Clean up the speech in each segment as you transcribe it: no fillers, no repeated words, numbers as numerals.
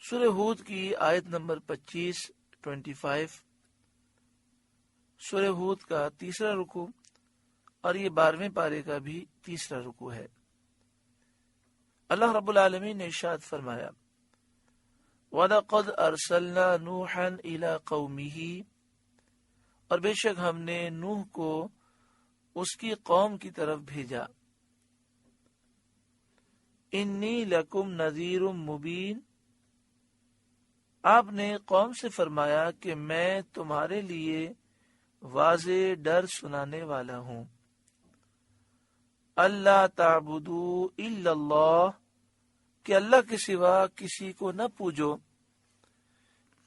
سورہ ہود کی آیت نمبر 25 سورہ ہود کا تیسرا رکوع اور یہ 12ویں پارے کا بھی تیسرا رکوع ہے۔ اللہ رب العالمین نے ارشاد فرمایا وَلَقَدْ أَرْسَلْنَا نُوحًا إِلَىٰ قَوْمِهِ، اور بے شک ہم نے نوح کو اس کی قوم کی طرف بھیجا۔ انی لکم نذیر مبین، آپ نے قوم سے فرمایا کہ میں تمہارے لیے واضح ڈر سنانے والا ہوں۔ اللہ تعبدوا الا اللہ، کہ اللہ کے سوا کسی کو نہ پوجو۔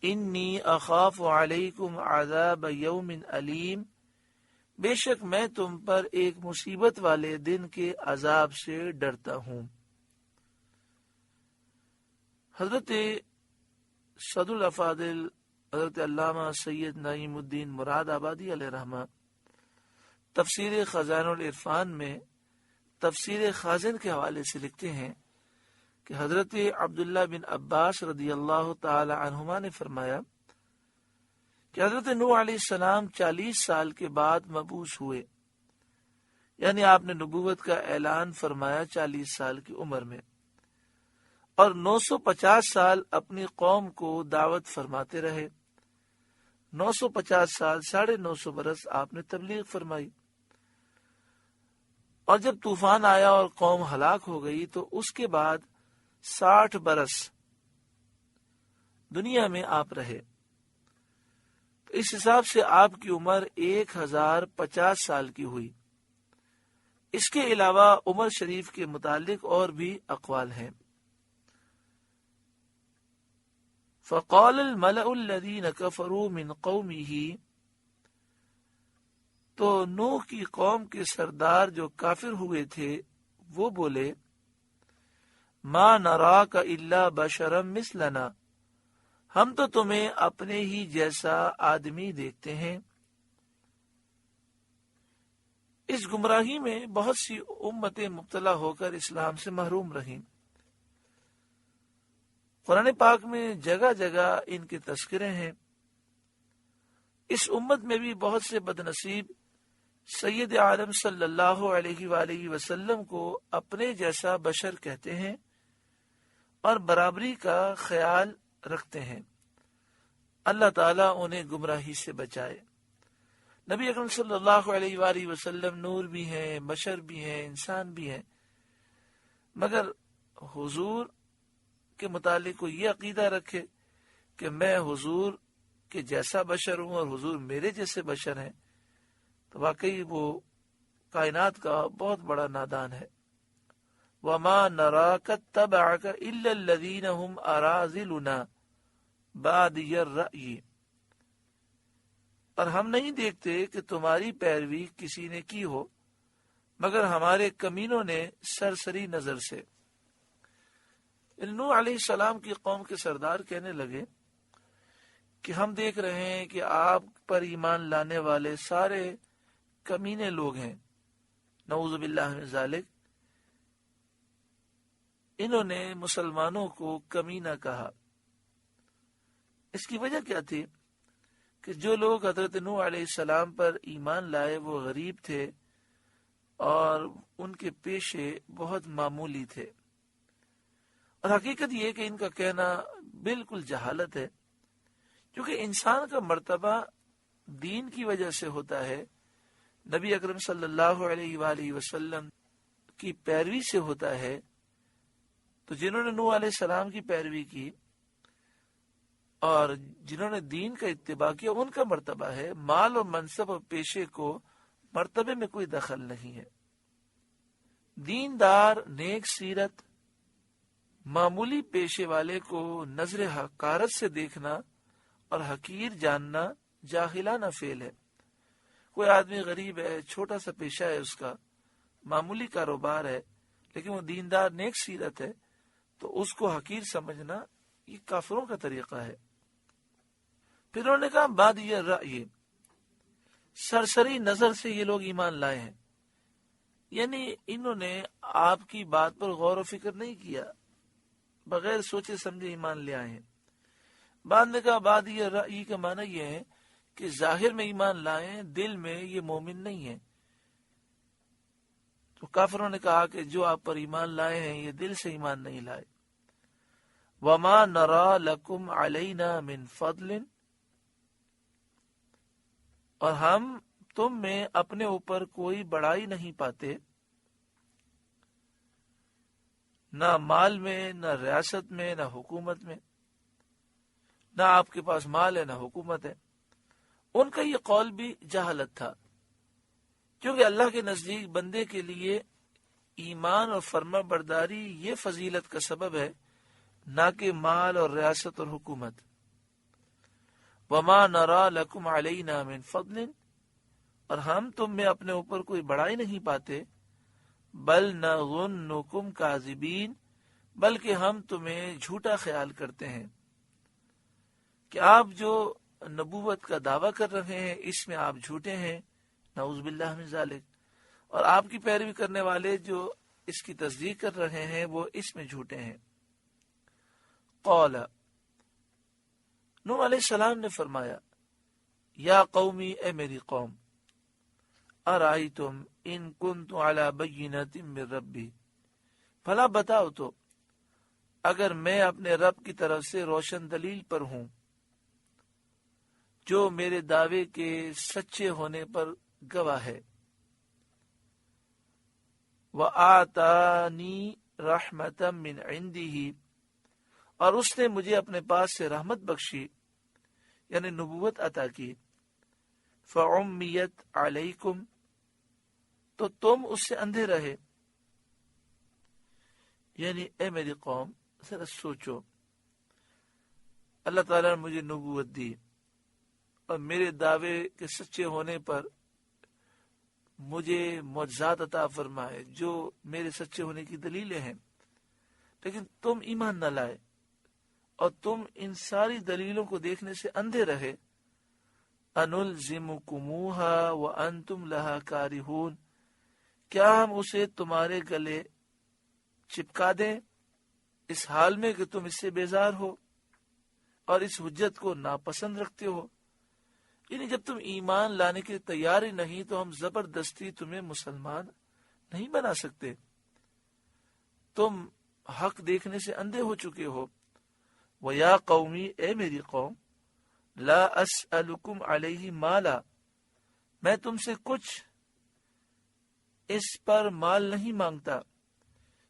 انی اخاف علیکم عذاب یوم علیم، بے شک میں تم پر ایک مصیبت والے دن کے عذاب سے ڈرتا ہوں۔ حضرت صدر الافاضل حضرت علامہ سید نعیم الدین مراد آبادی علیہ رحمہ تفسیر خزائن العرفان میں تفسیر خازن کے حوالے سے لکھتے ہیں کہ حضرت عبداللہ بن عباس رضی اللہ تعالی عنہما نے فرمایا کہ حضرت نوح علیہ السلام 40 سال کے بعد مبعوث ہوئے، یعنی آپ نے نبوت کا اعلان فرمایا 40 سال کی عمر میں، اور 950 سال اپنی قوم کو دعوت فرماتے رہے۔ 950 سال 950 برس آپ نے تبلیغ فرمائی، اور جب طوفان آیا اور قوم ہلاک ہو گئی تو اس کے بعد 60 برس دنیا میں آپ رہے۔ تو اس حساب سے آپ کی عمر 1050 سال کی ہوئی۔ اس کے علاوہ عمر شریف کے متعلق اور بھی اقوال ہیں۔ فقال الملأ الذين كفروا من قومه، تو نوح کی قوم کے سردار جو کافر ہوئے تھے وہ بولے ما نراک الا بشرا مثلنا، ہم تو تمہیں اپنے ہی جیسا آدمی دیکھتے ہیں۔ اس گمراہی میں بہت سی امتیں مبتلا ہو کر اسلام سے محروم رہیں۔ قرآن پاک میں جگہ جگہ ان کے تذکرے ہیں۔ اس امت میں بھی بہت سے بدنصیب سید عالم صلی اللہ علیہ وآلہ وسلم کو اپنے جیسا بشر کہتے ہیں اور برابری کا خیال رکھتے ہیں۔ اللہ تعالیٰ انہیں گمراہی سے بچائے۔ نبی اکرم صلی اللہ علیہ وآلہ وسلم نور بھی ہیں، بشر بھی ہیں، انسان بھی ہیں، مگر حضور کے متعلق کو یہ عقیدہ رکھے کہ میں حضور کے جیسا بشر ہوں اور حضور میرے جیسے بشر ہیں، تو واقعی وہ کائنات کا بہت بڑا نادان ہے۔ وَمَا نَرَاكَ اتَّبَعَكَ إِلَّا الَّذِينَ هُمْ أَرَاذِلُنَا بَادِيَ الرَّأْيِ، اور ہم نہیں دیکھتے کہ تمہاری پیروی کسی نے کی ہو مگر ہمارے کمینوں نے سرسری نظر سے۔ نوح علیہ السلام کی قوم کے سردار کہنے لگے کہ ہم دیکھ رہے ہیں کہ آپ پر ایمان لانے والے سارے کمینے لوگ ہیں، نعوذ باللہ من ذالک۔ انہوں نے مسلمانوں کو کمینہ کہا۔ اس کی وجہ کیا تھی؟ کہ جو لوگ حضرت نوح علیہ السلام پر ایمان لائے وہ غریب تھے اور ان کے پیشے بہت معمولی تھے، اور حقیقت یہ کہ ان کا کہنا بالکل جہالت ہے، کیونکہ انسان کا مرتبہ دین کی وجہ سے ہوتا ہے، نبی اکرم صلی اللہ علیہ وآلہ وسلم کی پیروی سے ہوتا ہے۔ تو جنہوں نے نوح علیہ السلام کی پیروی کی اور جنہوں نے دین کا اتباع کیا ان کا مرتبہ ہے۔ مال اور منصب اور پیشے کو مرتبے میں کوئی دخل نہیں ہے۔ دیندار نیک سیرت معمولی پیشے والے کو نظر حقارت سے دیکھنا اور حقیر جاننا جاہلانہ فعل ہے۔ کوئی آدمی غریب ہے، چھوٹا سا پیشہ ہے، اس کا معمولی کاروبار ہے، لیکن وہ دیندار نیک سیرت ہے، تو اس کو حقیر سمجھنا یہ کافروں کا طریقہ ہے۔ پھر انہوں نے کہا بادی الرأی، سرسری نظر سے یہ لوگ ایمان لائے ہیں، یعنی انہوں نے آپ کی بات پر غور و فکر نہیں کیا، بغیر سوچے سمجھے ایمان لے آئے ہیں۔ بعد نے کہا بعد یہ رأی کا معنی یہ ہے کہ ظاہر میں ایمان لائیں، دل میں یہ مومن نہیں ہے۔ تو کافروں نے کہا کہ جو آپ پر ایمان لائے ہیں یہ دل سے ایمان نہیں لائے۔ وَمَا نَرَى لَكُمْ عَلَيْنَا مِنْ فَضْلٍ، اور ہم تم میں اپنے اوپر کوئی بڑائی نہیں پاتے، نہ مال میں، نہ ریاست میں، نہ حکومت میں، نہ آپ کے پاس مال ہے نہ حکومت ہے۔ ان کا یہ قول بھی جہالت تھا، کیونکہ اللہ کے نزدیک بندے کے لیے ایمان اور فرما برداری یہ فضیلت کا سبب ہے، نہ کہ مال اور ریاست اور حکومت۔ وَمَا نَرَى لَكُمْ عَلَيْنَا مِنْ فَضْلٍ، اور ہم تم میں اپنے اوپر کوئی بڑائی نہیں پاتے، بل نَظُنُّكُمْ كَاذِبِينَ، بلکہ ہم تمہیں جھوٹا خیال کرتے ہیں کہ آپ جو نبوت کا دعویٰ کر رہے ہیں اس میں آپ جھوٹے ہیں، نعوذ باللہ من ذالک، اور آپ کی پیروی کرنے والے جو اس کی تصدیق کر رہے ہیں وہ اس میں جھوٹے ہیں۔ قال، نوح علیہ السلام نے فرمایا، یا قومی، اے میری قوم، ارائیتم ان کنت علی بینۃ من ربی، بھلا بتاؤ تو اگر میں اپنے رب کی طرف سے روشن دلیل پر ہوں جو میرے دعوے کے سچے ہونے پر گواہ ہے، وَآتَانِي رَحْمَةً مِّنْ عِنْدِهِ، اور اس نے مجھے اپنے پاس سے رحمت بخشی یعنی نبوت عطا کی، فَعُمِّيَتْ عَلَيْكُمْ، تو تم اس سے اندھے رہے، یعنی اے میری قوم ذرا سوچو، اللہ تعالیٰ نے مجھے نبوت دی اور میرے دعوے کے سچے ہونے پر مجھے معجزات عطا فرمائے جو میرے سچے ہونے کی دلیلیں ہیں، لیکن تم ایمان نہ لائے اور تم ان ساری دلیلوں کو دیکھنے سے اندھے رہے۔ أَنُلْزِمُكُمُوهَا وَأَنْتُمْ لَهَا كَارِهُونَ، کیا ہم اسے تمہارے گلے چپکا دیں اس حال میں کہ تم اس سے بیزار ہو اور اس حجت کو ناپسند رکھتے ہو؟ یعنی جب تم ایمان لانے کے تیار ہی نہیں تو ہم زبردستی تمہیں مسلمان نہیں بنا سکتے، تم حق دیکھنے سے اندھے ہو چکے ہو۔ وَيَا قَوْمِ، اے میری قوم، لَا أَسْأَلُكُمْ عَلَيْهِ مَالًا، میں تم سے کچھ اس پر مال نہیں مانگتا،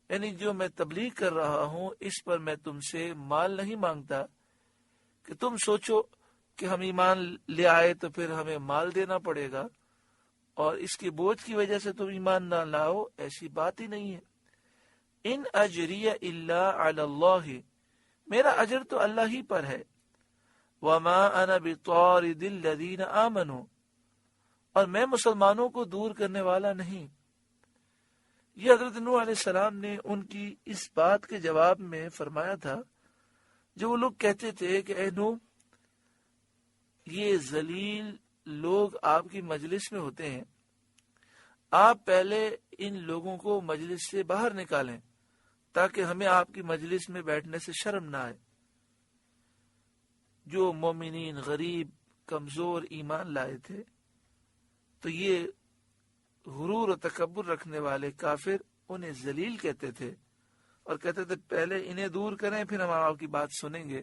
یعنی جو میں تبلیغ کر رہا ہوں اس پر میں تم سے مال نہیں مانگتا کہ تم سوچو کہ ہم ایمان لے آئے تو پھر ہمیں مال دینا پڑے گا اور اس کے بوجھ کی وجہ سے تم ایمان نہ لاؤ، ایسی بات ہی نہیں ہے۔ ان اجری الا علی اللہ، میرا اجر تو اللہ ہی پر ہے۔ وما انا بطارد الذین آمنوا، اور میں مسلمانوں کو دور کرنے والا نہیں۔ یہ حضرت نوح علیہ السلام نے ان کی اس بات کے جواب میں فرمایا تھا جو وہ لوگ کہتے تھے کہ اے نوح، یہ ذلیل لوگ آپ کی مجلس میں ہوتے ہیں، آپ پہلے ان لوگوں کو مجلس سے باہر نکالیں تاکہ ہمیں آپ کی مجلس میں بیٹھنے سے شرم نہ آئے۔ جو مومنین غریب کمزور ایمان لائے تھے تو یہ غرور و تکبر رکھنے والے کافر انہیں ذلیل کہتے تھے اور کہتے تھے پہلے انہیں دور کریں پھر ہم آپ کی بات سنیں گے۔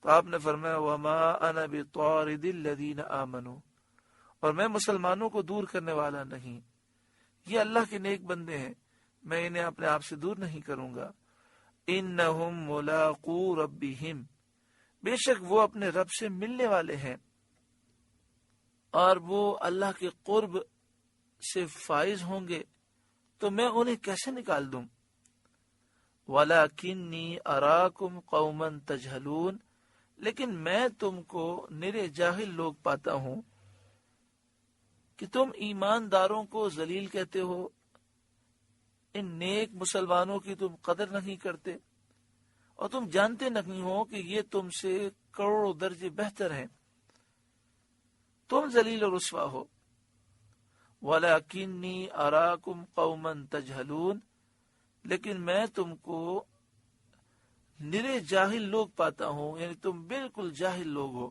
تو آپ نے فرمایا وما انا بطارد الذین آمنوا، اور میں مسلمانوں کو دور کرنے والا نہیں، یہ اللہ کے نیک بندے ہیں، میں انہیں اپنے آپ سے دور نہیں کروں گا۔ انہم ملاقو ربہم، بے شک وہ اپنے رب سے ملنے والے ہیں اور وہ اللہ کے قرب سے فائز ہوں گے، تو میں انہیں کیسے نکال دوں؟ وَلَكِنِّي أَرَاكُمْ قَوْمًا تَجْهَلُونَ، لیکن میں تم کو نرے جاہل لوگ پاتا ہوں کہ تم ایمانداروں کو ذلیل کہتے ہو، ان نیک مسلمانوں کی تم قدر نہیں کرتے اور تم جانتے نہیں ہو کہ یہ تم سے کروڑوں درجے بہتر ہیں، تم ذلیل و رسوا ہو۔ وَلَكِنِّي أَرَاكُمْ قَوْمًا تَجْهَلُونَ، لیکن میں تم کو نرے جاہل لوگ پاتا ہوں، یعنی تم بالکل جاہل لوگ ہو۔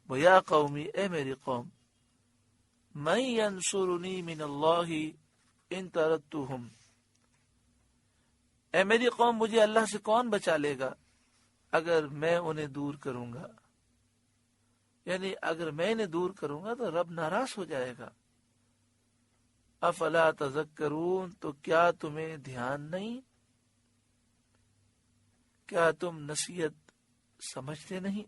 وَيَا قَوْمِ، اے میری قوم، مَن يَنصُرُنِي مِنَ اللَّهِ إِن طَرَدتُّهُمْ، اے میری قوم مجھے اللہ سے کون بچا لے گا اگر میں انہیں دور کروں گا؟ یعنی اگر میں انہیں دور کروں گا تو رب ناراض ہو جائے گا۔ افلا تذکرون، تو کیا تمہیں دھیان نہیں؟ کیا تم نصیحت سمجھتے نہیں؟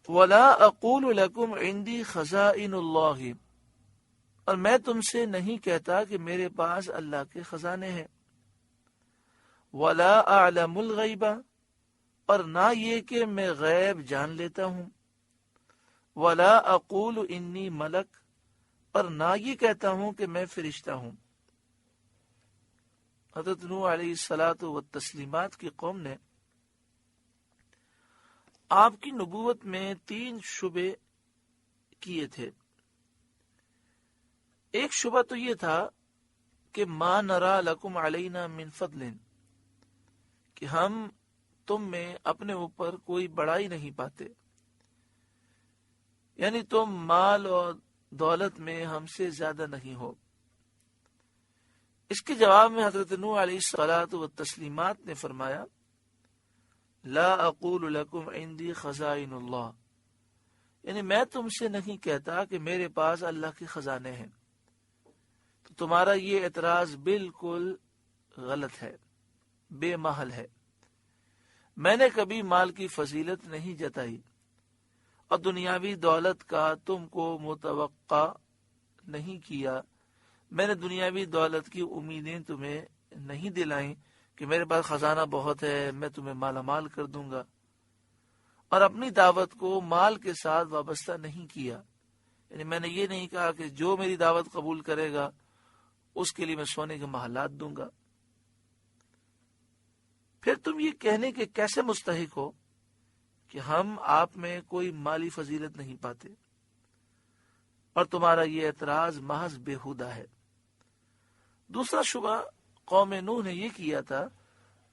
وَلَا أَقُولُ لَكُمْ عِنْدِي خَزَائِنُ اللَّهِ، اور میں تم سے نہیں کہتا کہ میرے پاس اللہ کے خزانے ہیں۔ وَلَا أَعْلَمُ الْغَيْبَ، اور نہ یہ کہ میں غیب جان لیتا ہوں۔ وَلَا أَقُولُ إِنِّي مَلَک، اور نہ یہ کہتا ہوں کہ میں فرشتہ ہوں۔ حضرت نوح علیہ الصلاۃ والتسلیمات کی قوم نے آپ کی نبوت میں 3 شبے کیے تھے۔ ایک شبہ تو یہ تھا کہ ما نرا لکم علینا من فضل، کہ ہم تم میں اپنے اوپر کوئی بڑائی نہیں پاتے، یعنی تم مال اور دولت میں ہم سے زیادہ نہیں ہو۔ اس کے جواب میں حضرت نوح علیہ الصلاۃ والتسلیمات نے فرمایا لا اقول لکم عندی خزائن اللہ، یعنی میں تم سے نہیں کہتا کہ میرے پاس اللہ کے خزانے ہیں۔ تو تمہارا یہ اعتراض بالکل غلط ہے، بے محل ہے۔ میں نے کبھی مال کی فضیلت نہیں جتائی اور دنیاوی دولت کا تم کو متوقع نہیں کیا۔ میں نے دنیاوی دولت کی امیدیں تمہیں نہیں دلائیں کہ میرے پاس خزانہ بہت ہے، میں تمہیں مالا مال کر دوں گا، اور اپنی دعوت کو مال کے ساتھ وابستہ نہیں کیا۔ یعنی میں نے یہ نہیں کہا کہ جو میری دعوت قبول کرے گا اس کے لیے میں سونے کے محلات دوں گا۔ پھر تم یہ کہنے کے کیسے مستحق ہو کہ ہم آپ میں کوئی مالی فضیلت نہیں پاتے، اور تمہارا یہ اعتراض محض بےہودہ ہے۔ دوسرا شبہ قوم نوح نے یہ کیا تھا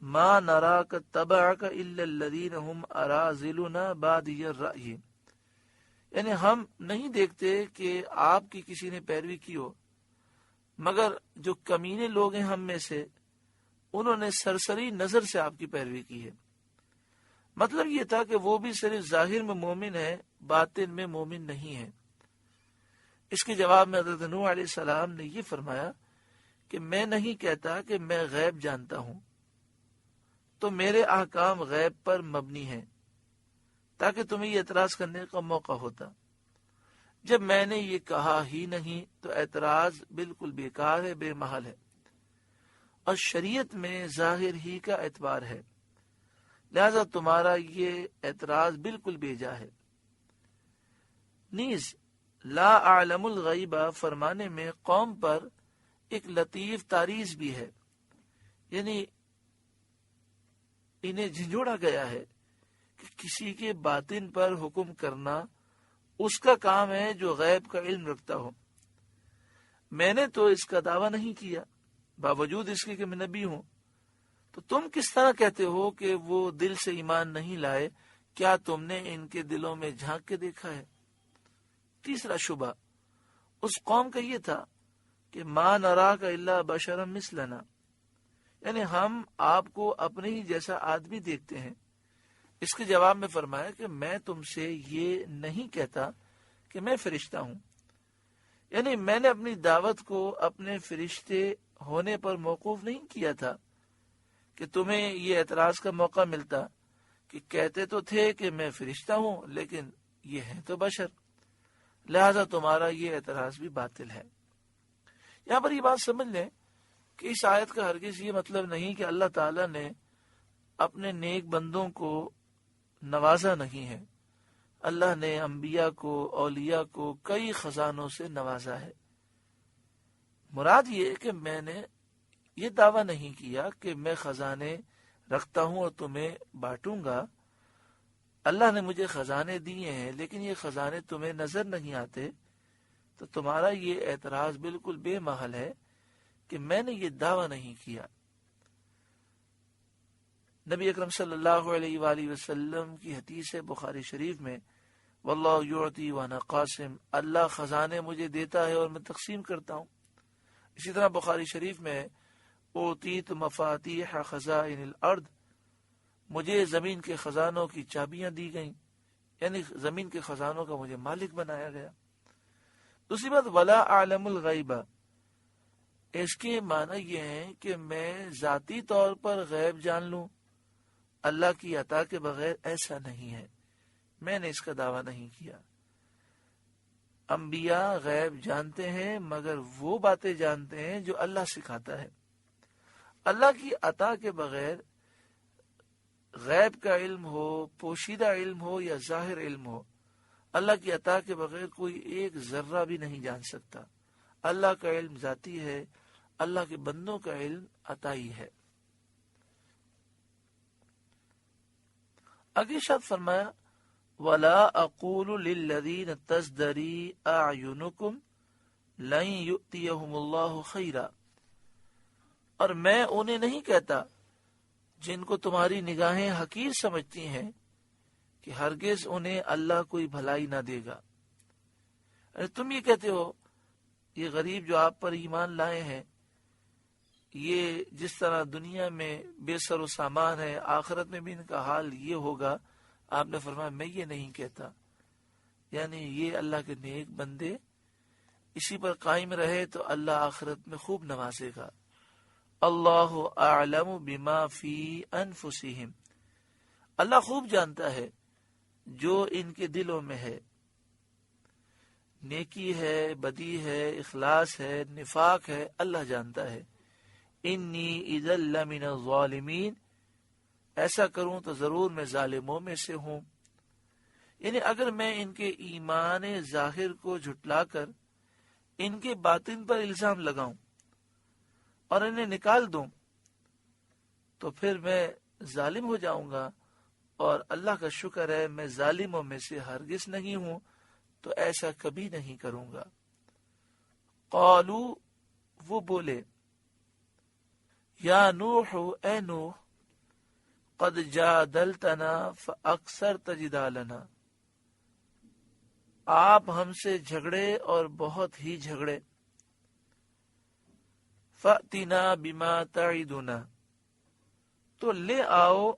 ما نراک تبعک الا الذین هم اراذلنا بادی الرأی، یعنی ہم نہیں دیکھتے کہ آپ کی کسی نے پیروی کی ہو مگر جو کمینے لوگ ہیں ہم میں سے، انہوں نے سرسری نظر سے آپ کی پیروی کی ہے۔ مطلب یہ تھا کہ وہ بھی صرف ظاہر میں مومن ہے، باطن میں مومن نہیں ہے۔ اس کے جواب میں حضرت نوح علیہ السلام نے یہ فرمایا کہ میں نہیں کہتا کہ میں غیب جانتا ہوں، تو میرے احکام غیب پر مبنی ہیں تاکہ تمہیں یہ اعتراض کرنے کا موقع ہوتا۔ جب میں نے یہ کہا ہی نہیں تو اعتراض بالکل بیکار ہے، بے محل ہے، اور شریعت میں ظاہر ہی کا اعتبار ہے، لہذا تمہارا یہ اعتراض بالکل بیجا ہے۔ نیز لا اعلم الغیبہ فرمانے میں قوم پر ایک لطیف تعریض بھی ہے، یعنی انہیں جھنجھوڑا گیا ہے کہ کسی کے باطن پر حکم کرنا اس کا کام ہے جو غیب کا علم رکھتا ہو۔ میں نے تو اس کا دعویٰ نہیں کیا باوجود اس کے کہ میں نبی ہوں، تو تم کس طرح کہتے ہو کہ وہ دل سے ایمان نہیں لائے؟ کیا تم نے ان کے دلوں میں جھانک کے دیکھا ہے؟ تیسرا شبہ اس قوم کا یہ تھا کہ ما نراک الا بشرا مثلنا، یعنی ہم آپ کو اپنے ہی جیسا آدمی دیکھتے ہیں۔ اس کے جواب میں فرمایا کہ میں تم سے یہ نہیں کہتا کہ میں فرشتہ ہوں، یعنی میں نے اپنی دعوت کو اپنے فرشتے ہونے پر موقوف نہیں کیا تھا کہ تمہیں یہ اعتراض کا موقع ملتا کہ کہتے تو تھے کہ میں فرشتہ ہوں لیکن یہ ہے تو بشر، لہذا تمہارا یہ اعتراض بھی باطل ہے۔ یہاں پر یہ بات سمجھ لیں کہ اس آیت کا ہرگز یہ مطلب نہیں کہ اللہ تعالیٰ نے اپنے نیک بندوں کو نوازا نہیں ہے۔ اللہ نے انبیاء کو، اولیاء کو کئی خزانوں سے نوازا ہے۔ مراد یہ کہ میں نے یہ دعویٰ نہیں کیا کہ میں خزانے رکھتا ہوں اور تمہیں بانٹوں گا۔ اللہ نے مجھے خزانے دیے ہیں لیکن یہ خزانے تمہیں نظر نہیں آتے، تو تمہارا یہ اعتراض بالکل بے محل ہے کہ میں نے یہ دعویٰ نہیں کیا۔ نبی اکرم صلی اللہ علیہ وآلہ وسلم کی حدیث ہے بخاری شریف میں، واللہ یعطی وانا قاسم، اللہ خزانے مجھے دیتا ہے اور میں تقسیم کرتا ہوں۔ اسی طرح بخاری شریف میں اوتیت مفاتیح خزائن الارض، مجھے زمین کے خزانوں کی چابیاں دی گئیں، یعنی زمین کے خزانوں کا مجھے مالک بنایا گیا۔ دوسری بات، ولا اعلم الغیبہ، اس کے معنی یہ ہے کہ میں ذاتی طور پر غیب جان لوں، اللہ کی عطا کے بغیر ایسا نہیں ہے، میں نے اس کا دعویٰ نہیں کیا۔ انبیاء غیب جانتے ہیں، مگر وہ باتیں جانتے ہیں جو اللہ سکھاتا ہے۔ اللہ کی عطا کے بغیر غیب کا علم ہو، پوشیدہ علم ہو یا ظاہر علم ہو، اللہ کی عطا کے بغیر کوئی ایک ذرہ بھی نہیں جان سکتا۔ اللہ کا علم ذاتی ہے، اللہ کے بندوں کا علم عطائی ہے۔ آگے شاد فرمایا، وَلَا أَقُولُ لِلَّذِينَ تَزْدَرِي أَعْيُنُكُمْ لَن يُؤْتِيَهُمُ اللَّهُ خَيْرًا، اور میں انہیں نہیں کہتا جن کو تمہاری نگاہیں حقیر سمجھتی ہیں کہ ہرگز انہیں اللہ کوئی بھلائی نہ دے گا۔ تم یہ کہتے ہو یہ غریب جو آپ پر ایمان لائے ہیں، یہ جس طرح دنیا میں بے سر و سامان ہے، آخرت میں بھی ان کا حال یہ ہوگا۔ آپ نے فرمایا میں یہ نہیں کہتا، یعنی یہ اللہ کے نیک بندے اسی پر قائم رہے تو اللہ آخرت میں خوب نوازے گا۔ اللہ اعلم بما فی انفسہم، اللہ خوب جانتا ہے جو ان کے دلوں میں ہے، نیکی ہے، بدی ہے، اخلاص ہے، نفاق ہے، اللہ جانتا ہے۔ انی اذا لمن الظالمین، ایسا کروں تو ضرور میں ظالموں میں سے ہوں۔ یعنی اگر میں ان کے ایمان ظاہر کو جھٹلا کر ان کے باطن پر الزام لگاؤں اور انہیں نکال دوں تو پھر میں ظالم ہو جاؤں گا، اور اللہ کا شکر ہے میں ظالموں میں سے ہرگز نہیں ہوں، تو ایسا کبھی نہیں کروں گا۔ قالو، وہ بولے، یا نوح، اے نوح، قد جادلتنا فاکثرت جدالنا، آپ ہم سے جھگڑے اور بہت ہی جھگڑے۔ فأتنا بما تعدنا، تو لے آؤ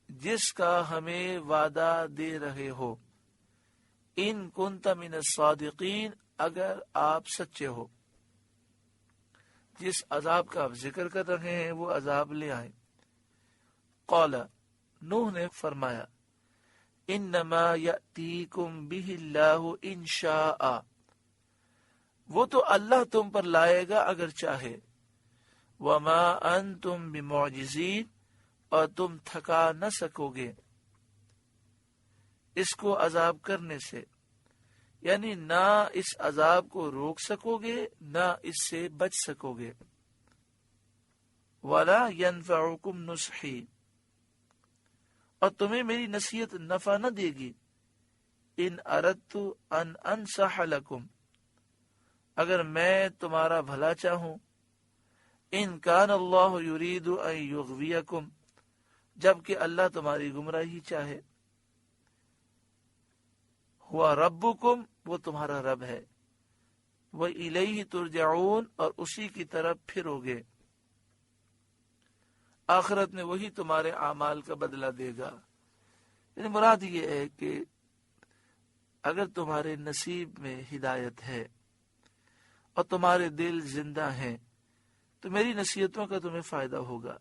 جس کا ہمیں وعدہ دے رہے ہو، ان کنت من الصادقین، اگر آپ سچے ہو، جس عذاب کا آپ ذکر کر رہے ہیں وہ عذاب لے آئے۔ قال، نوح نے فرمایا، انما یأتیکم بہ اللہ ان شاء، وہ تو اللہ تم پر لائے گا اگر چاہے۔ وما انتم بمعجزین، اور تم تھکا نہ سکو گے اس کو عذاب کرنے سے، یعنی نہ اس عذاب کو روک سکو گے نہ اس سے بچ سکو گے۔ ولا ينفعکم نصحی، اور تمہیں میری نصیحت نفع نہ دے گی۔ ان اردت ان انصح لکم، اگر میں تمہارا بھلا چاہوں۔ ان کان اللہ یرید ان یغویکم، جبکہ اللہ تمہاری گمراہی چاہے۔ ہوا ربکم، وہ تمہارا رب ہے۔ وَإِلَيْهِ ترجعون، اور اسی کی طرف پھرو گے۔ آخرت میں وہی تمہارے اعمال کا بدلہ دے گا۔ یعنی مراد یہ ہے کہ اگر تمہارے نصیب میں ہدایت ہے اور تمہارے دل زندہ ہیں تو میری نصیحتوں کا تمہیں فائدہ ہوگا،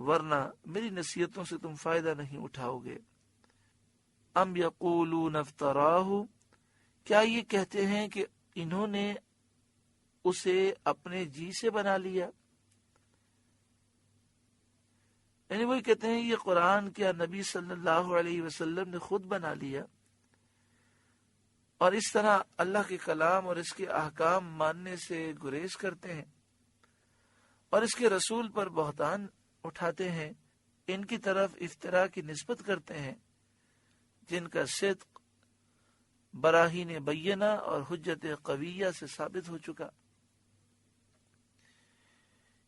ورنہ میری نصیحتوں سے تم فائدہ نہیں اٹھاؤ گے۔ ام یقولون افتراہ، کیا یہ کہتے ہیں کہ انہوں نے اسے اپنے جی سے بنا لیا؟ یعنی وہی کہتے ہیں یہ قرآن کیا نبی صلی اللہ علیہ وسلم نے خود بنا لیا، اور اس طرح اللہ کے کلام اور اس کے احکام ماننے سے گریز کرتے ہیں اور اس کے رسول پر بہتان اٹھاتے ہیں، ان کی طرف افتراء کی نسبت کرتے ہیں جن کا صدق براہین بینہ اور حجت قویہ سے ثابت ہو چکا۔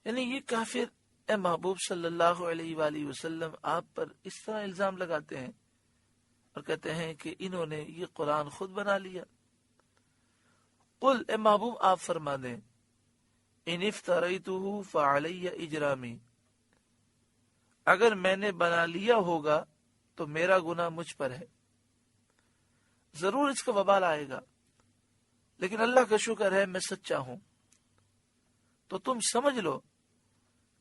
یعنی یہ کافر اے محبوب صلی اللہ علیہ وآلہ وسلم آپ پر اس طرح الزام لگاتے ہیں اور کہتے ہیں کہ انہوں نے یہ قرآن خود بنا لیا. قل اے محبوب آپ فرما دیں ان افتریتہ فعلی اجرامی، اگر میں نے بنا لیا ہوگا تو میرا گناہ مجھ پر ہے، ضرور اس کا وبال آئے گا، لیکن اللہ کا شکر ہے میں سچا ہوں. تو تم سمجھ لو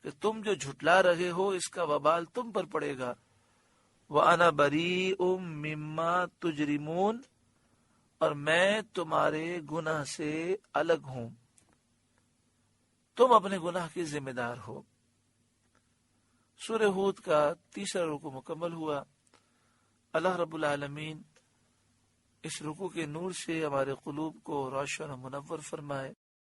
کہ تم جو جھٹلا رہے ہو اس کا وبال تم پر پڑے گا. وَأَنَا بَرِيءٌ مِّمَّا تُجْرِمُونَ، اور میں تمہارے گناہ سے الگ ہوں، تم اپنے گناہ کی ذمہ دار ہو. سورہ ہود کا 3 رکوع مکمل ہوا. اللہ رب العالمین اس رکوع کے نور سے ہمارے قلوب کو روشن و منور فرمائے.